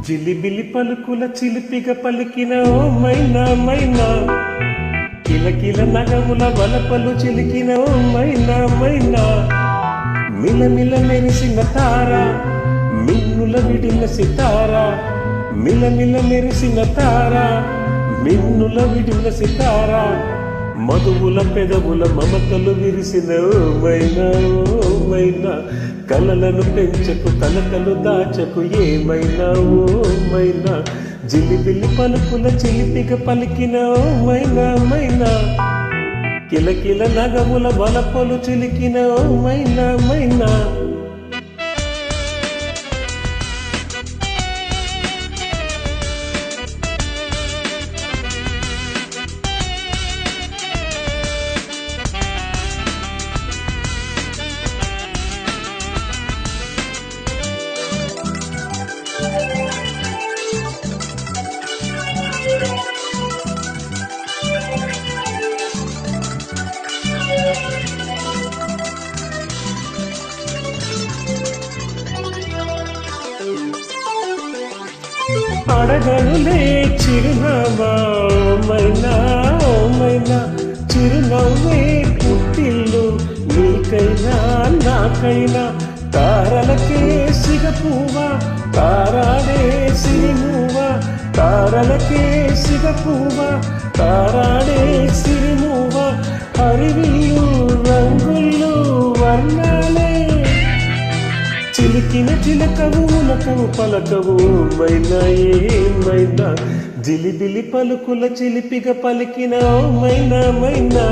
జిలిబిలి పలుకుల చిలిపిగ పలికిన ఓ మైనా మైనా, కిలకిల నగముల వలపలు చిలికిన ఓ మైనా మైనా, మిలమిల మెరిసిన తార, మిన్నుల విడిన సితార, మిలమిల మెరిసిన తార, మిన్నుల విడిన సితార, మధువుల పెదవుల మమతలు విరిసిన ఓ మైనా ఓ మైనా, కలలను పెంచకు తలకలు దాచకు ఏమైనా ఓ మైనా, జిలిబిలి పలుకుల చిలిపిగ పలికిన ఓ మైనా మైనా, కిలకిల నగముల వలపలు చిలికిన ఓ మైనా మైనా. అడగనులే చిరునవ్వా ఓ మైనా ఓ మైనా, చిరునవ్వే పుట్టిల్లు నీకైనా నాకైనా, తారలకే సిగపువ్వా తారాడే సిరిమువ్వా, తారలకే సిగపువ్వా తారాడే సిరిమువ్వా, హరివిల్లు రంగులు వర్ణాలే, చిలికిన చిలకవు ఉలకవు పలకవు మైనా ఏమైనా, జిలిబిలి పలుకుల చిలిపిగ పలికిన ఓ మైనా మైనా.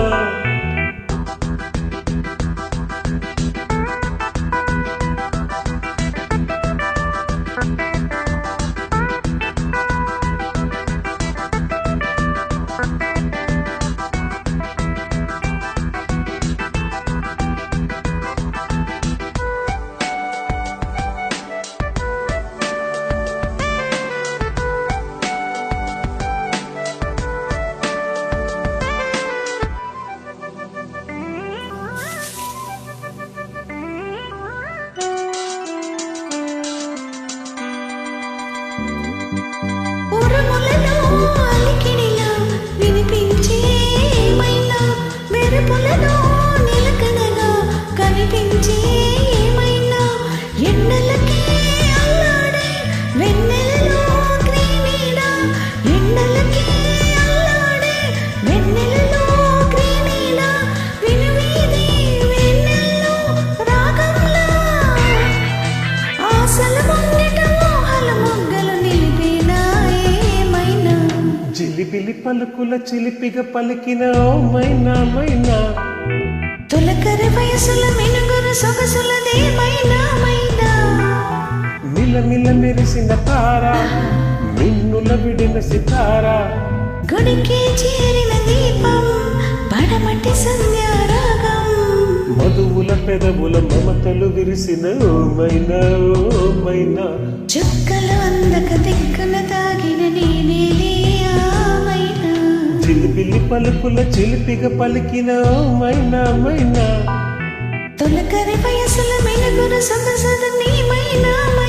జిలిబిలి పలుకుల చిలిపిగ పలికిన ఓ మైనా మైనా, తొలకరి వయసుల మినుగురు సొగసులదే మైనా మైనా, మిలమిల మెరిసిన తార, మిన్నుల విడిన సితార, గుడికి చేరిన దీపం పడమటి సంధ్యారాగం, మధువుల పెదవుల మమతలు విరిసిన ఓ మైనా ఓ మైనా, చుక్కలు అందక దిక్కున తాగిన నేనేలే ఆ మైనా, జిలిబిలి పలుకుల చిలిపిగ పలికిన ఓ మైనా మైనా, తొలకరి వయసుల మినుగురు సొగసులదే మైనా మైనా.